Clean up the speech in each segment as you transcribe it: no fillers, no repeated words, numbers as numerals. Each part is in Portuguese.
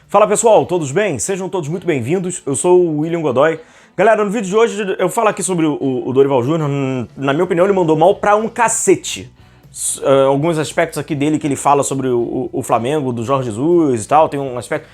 Fala pessoal, todos bem? Sejam todos muito bem-vindos, eu sou o William Godoy. Galera, no vídeo de hoje eu falo aqui sobre o Dorival Júnior. Na minha opinião ele mandou mal pra um cacete. Alguns aspectos aqui dele que ele fala sobre o Flamengo, do Jorge Jesus e tal, tem um aspecto...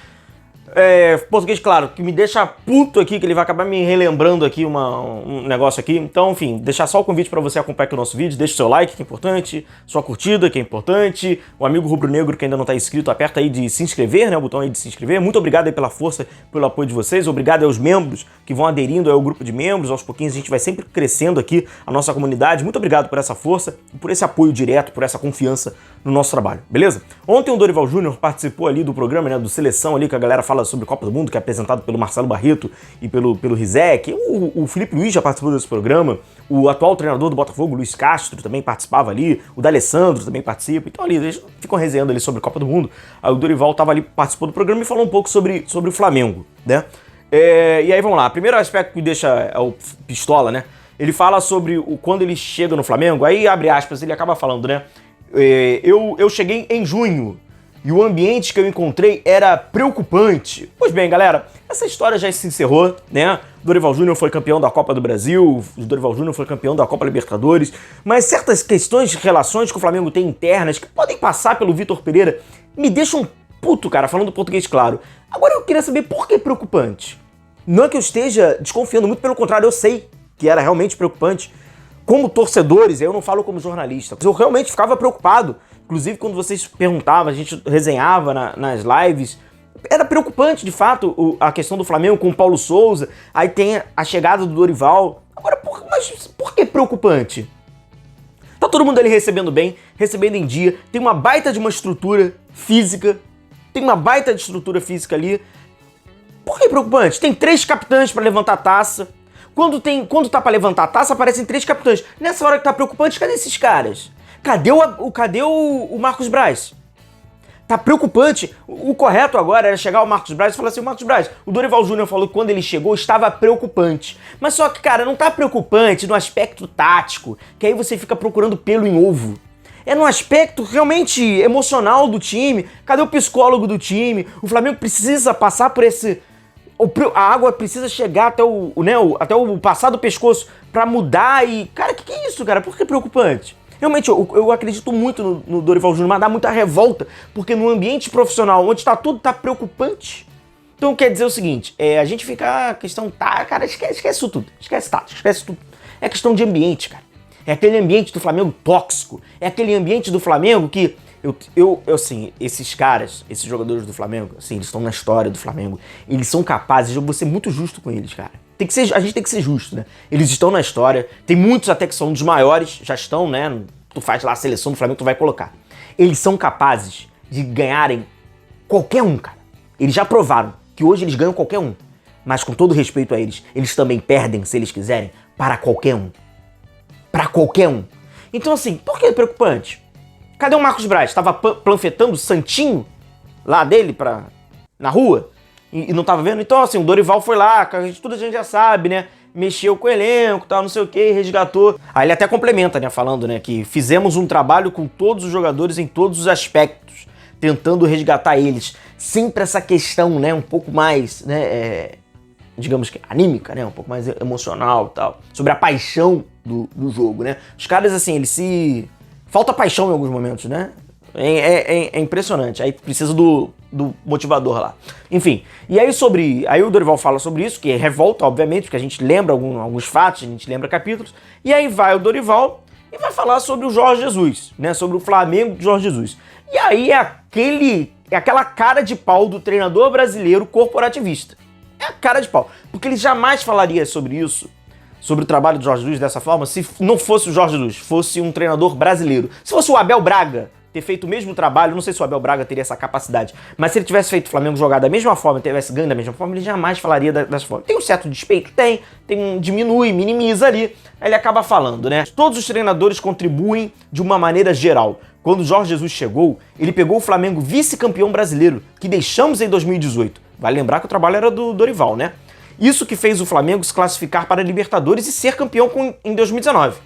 português, claro, que me deixa puto aqui, que ele vai acabar me relembrando aqui um negócio aqui. Então, enfim, deixar só o convite para você acompanhar aqui o nosso vídeo, deixa o seu like, que é importante, sua curtida, que é importante, o amigo rubro-negro que ainda não tá inscrito, aperta aí de se inscrever, né, o botão aí de se inscrever. Muito obrigado aí pela força, pelo apoio de vocês, obrigado aos membros que vão aderindo ao grupo de membros, aos pouquinhos a gente vai sempre crescendo aqui a nossa comunidade. Muito obrigado por essa força, por esse apoio direto, por essa confiança no nosso trabalho, beleza? Ontem o Dorival Júnior participou ali do programa, né, do Seleção ali, que a galera fala sobre Copa do Mundo, que é apresentado pelo Marcelo Barreto e pelo Rizek. O Felipe Luiz já participou desse programa, o atual treinador do Botafogo, Luiz Castro, também participava ali, o D'Alessandro também participa. Então ali, eles ficam resenhando ali sobre Copa do Mundo. Aí o Dorival tava ali, participou do programa e falou um pouco sobre o Flamengo, né? E aí vamos lá, primeiro aspecto que deixa o pistola, né? Ele fala sobre quando ele chega no Flamengo, aí abre aspas, ele acaba falando, né? Eu cheguei em junho e o ambiente que eu encontrei era preocupante. Pois bem, galera, essa história já se encerrou, né? Dorival Júnior foi campeão da Copa do Brasil, o Dorival Júnior foi campeão da Copa Libertadores, mas certas questões, relações que o Flamengo tem internas, que podem passar pelo Vitor Pereira, me deixam puto, cara, falando português claro. Agora eu queria saber por que preocupante. Não é que eu esteja desconfiando, muito pelo contrário, eu sei que era realmente preocupante. Como torcedores, eu não falo como jornalista, eu realmente ficava preocupado. Inclusive, quando vocês perguntavam, a gente resenhava nas lives, era preocupante, de fato, a questão do Flamengo com o Paulo Souza, aí tem a chegada do Dorival. Agora, mas por que preocupante? Tá todo mundo ali recebendo bem, recebendo em dia, tem uma baita de uma estrutura física, ali. Por que preocupante? Tem 3 capitães para levantar a taça. Quando tá pra levantar a taça, aparecem 3 capitães. Nessa hora que tá preocupante, cadê esses caras? Cadê o Marcos Braz? Tá preocupante. O correto agora era chegar o Marcos Braz e falar assim, Marcos Braz, o Dorival Júnior falou que quando ele chegou estava preocupante. Mas só que, cara, não tá preocupante no aspecto tático, que aí você fica procurando pelo em ovo. É no aspecto realmente emocional do time. Cadê o psicólogo do time? O Flamengo precisa passar por esse... A água precisa chegar até o passar do pescoço pra mudar e... Cara, que é isso, cara? Por que preocupante? Realmente, eu acredito muito no Dorival Júnior, mas dá muita revolta, porque no ambiente profissional, onde tudo tá preocupante, então quer dizer o seguinte, a gente fica... A questão tá... Cara, esquece isso tudo. Esquece tudo. É questão de ambiente, cara. É aquele ambiente do Flamengo tóxico. É aquele ambiente do Flamengo que... assim, esses caras, esses jogadores do Flamengo, assim, eles estão na história do Flamengo, eles são capazes, eu vou ser muito justo com eles, cara. A gente tem que ser justo, né? Eles estão na história, tem muitos até que são dos maiores, já estão, né? Tu faz lá a seleção do Flamengo, tu vai colocar. Eles são capazes de ganharem qualquer um, cara. Eles já provaram que hoje eles ganham qualquer um. Mas com todo respeito a eles, eles também perdem, se eles quiserem, para qualquer um. Para qualquer um. Então assim, por que é preocupante? Cadê o Marcos Braz? Estava panfletando o santinho lá dele na rua e não tava vendo? Então, assim, o Dorival foi lá, tudo a gente já sabe, né? Mexeu com o elenco, tal, não sei o que, resgatou. Aí ele até complementa, né? Falando, né? Que fizemos um trabalho com todos os jogadores em todos os aspectos, tentando resgatar eles. Sempre essa questão, né? Um pouco mais, né? Digamos que anímica, né? Um pouco mais emocional e tal. Sobre a paixão do jogo, né? Os caras, assim, eles se... Falta paixão em alguns momentos, né? É impressionante. Aí precisa do motivador lá. Enfim, e aí Aí o Dorival fala sobre isso, que é revolta, obviamente, porque a gente lembra alguns fatos, a gente lembra capítulos. E aí vai o Dorival e vai falar sobre o Jorge Jesus, né? Sobre o Flamengo de Jorge Jesus. E aí é aquela cara de pau do treinador brasileiro corporativista. É a cara de pau. Porque ele jamais falaria sobre isso, sobre o trabalho do Jorge Jesus dessa forma, se não fosse o Jorge Jesus, fosse um treinador brasileiro. Se fosse o Abel Braga ter feito o mesmo trabalho, não sei se o Abel Braga teria essa capacidade, mas se ele tivesse feito o Flamengo jogar da mesma forma, tivesse ganho da mesma forma, ele jamais falaria dessa forma. Tem um certo despeito? Tem diminui, minimiza ali, aí ele acaba falando, né? Todos os treinadores contribuem de uma maneira geral. Quando o Jorge Jesus chegou, ele pegou o Flamengo vice-campeão brasileiro, que deixamos em 2018. Vale lembrar que o trabalho era do Dorival, né? Isso que fez o Flamengo se classificar para a Libertadores e ser campeão em 2019.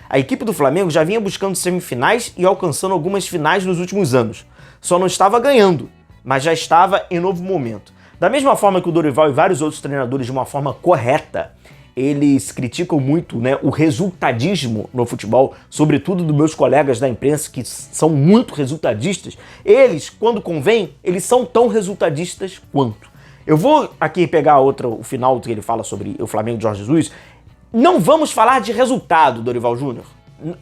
A equipe do Flamengo já vinha buscando semifinais e alcançando algumas finais nos últimos anos. Só não estava ganhando. mas já estava em novo momento. Da mesma forma que o Dorival e vários outros treinadores, de uma forma correta, eles criticam muito, né, o resultadismo no futebol, sobretudo dos meus colegas da imprensa, que são muito resultadistas. Eles, quando convém, eles são tão resultadistas quanto. Eu vou aqui pegar o final que ele fala sobre o Flamengo de Jorge Jesus. Não vamos falar de resultado, Dorival Júnior.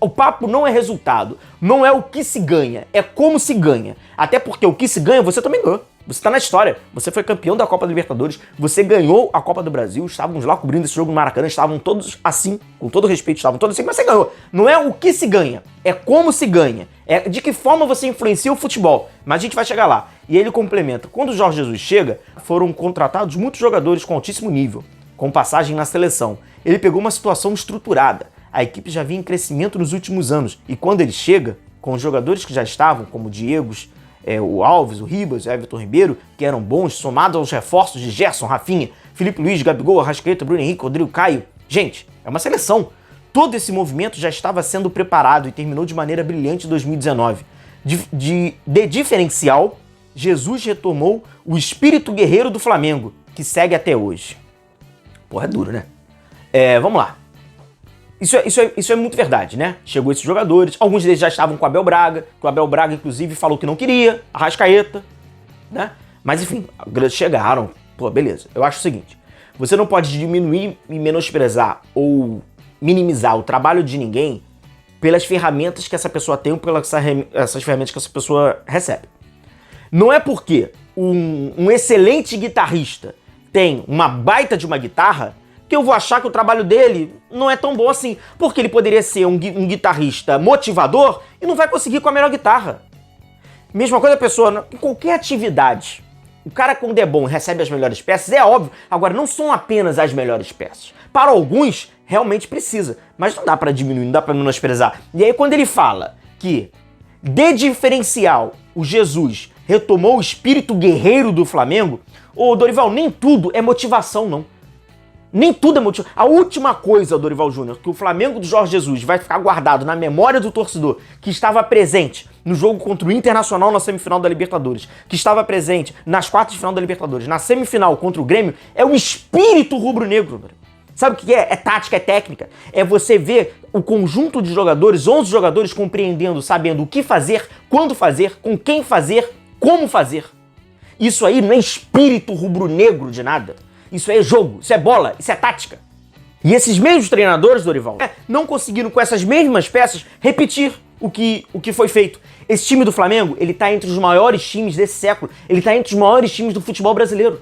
O papo não é resultado, não é o que se ganha, é como se ganha. Até porque o que se ganha, você também ganhou. Você tá na história, você foi campeão da Copa da Libertadores, você ganhou a Copa do Brasil, estávamos lá cobrindo esse jogo no Maracanã, estavam todos assim, com todo respeito, estavam todos assim, mas você ganhou. Não é o que se ganha, é como se ganha, é de que forma você influencia o futebol, mas a gente vai chegar lá. E ele complementa, quando o Jorge Jesus chega, foram contratados muitos jogadores com altíssimo nível, com passagem na seleção. Ele pegou uma situação estruturada, a equipe já vinha em crescimento nos últimos anos, e quando ele chega, com os jogadores que já estavam, como o Diego, o Alves, o Ribas, o Everton Ribeiro, que eram bons, somados aos reforços de Gerson, Rafinha, Felipe Luiz, Gabigol, Arrascaeta, Bruno Henrique, Rodrigo Caio. Gente, é uma seleção. Todo esse movimento já estava sendo preparado e terminou de maneira brilhante em 2019. De diferencial, Jesus retomou o espírito guerreiro do Flamengo, que segue até hoje. Porra, é duro, né? Vamos lá. Isso é muito verdade, né? Chegou esses jogadores, alguns deles já estavam com o Abel Braga, que o Abel Braga, inclusive, falou que não queria, Arrascaeta, né? Mas, enfim, chegaram. Pô, beleza. Eu acho o seguinte, você não pode diminuir e menosprezar ou minimizar o trabalho de ninguém pelas ferramentas que essa pessoa tem ou pelas essas ferramentas que essa pessoa recebe. Não é porque um excelente guitarrista tem uma baita de uma guitarra que eu vou achar que o trabalho dele não é tão bom assim. Porque ele poderia ser um guitarrista motivador e não vai conseguir com a melhor guitarra. Mesma coisa a pessoa, em qualquer atividade, o cara quando é bom recebe as melhores peças, é óbvio. Agora, não são apenas as melhores peças. Para alguns, realmente precisa. Mas não dá pra diminuir, não dá pra menosprezar. E aí quando ele fala que, de diferencial, o Jesus retomou o espírito guerreiro do Flamengo, ô Dorival, nem tudo é motivação, não. Nem tudo é motivo. A última coisa, Dorival Júnior, que o Flamengo do Jorge Jesus vai ficar guardado na memória do torcedor que estava presente no jogo contra o Internacional na semifinal da Libertadores, que estava presente nas quartas de final da Libertadores, na semifinal contra o Grêmio, é o espírito rubro-negro. Sabe o que é? É tática, é técnica. É você ver o conjunto de jogadores, 11 jogadores compreendendo, sabendo o que fazer, quando fazer, com quem fazer, como fazer. Isso aí não é espírito rubro-negro de nada. Isso é jogo, isso é bola, isso é tática. E esses mesmos treinadores, Dorival, não conseguiram com essas mesmas peças repetir o que foi feito. Esse time do Flamengo, ele tá entre os maiores times desse século. Ele tá entre os maiores times do futebol brasileiro.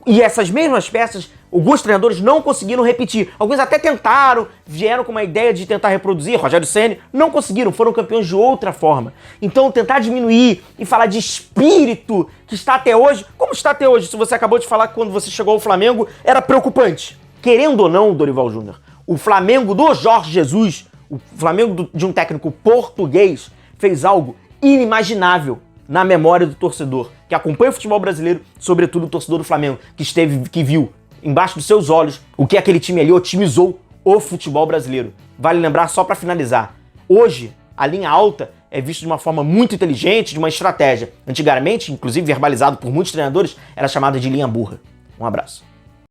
E essas mesmas peças, alguns treinadores não conseguiram repetir. Alguns até tentaram, vieram com uma ideia de tentar reproduzir, Rogério Ceni, não conseguiram, foram campeões de outra forma. Então tentar diminuir e falar de espírito que está até hoje, como está até hoje? Se você acabou de falar que quando você chegou ao Flamengo era preocupante. Querendo ou não, Dorival Júnior, o Flamengo do Jorge Jesus, o Flamengo de um técnico português, fez algo inimaginável na memória do torcedor que acompanha o futebol brasileiro, sobretudo o torcedor do Flamengo, que viu embaixo dos seus olhos o que aquele time ali otimizou o futebol brasileiro. Vale lembrar, só para finalizar, hoje a linha alta é vista de uma forma muito inteligente, de uma estratégia. Antigamente, inclusive verbalizado por muitos treinadores, era chamada de linha burra. Um abraço.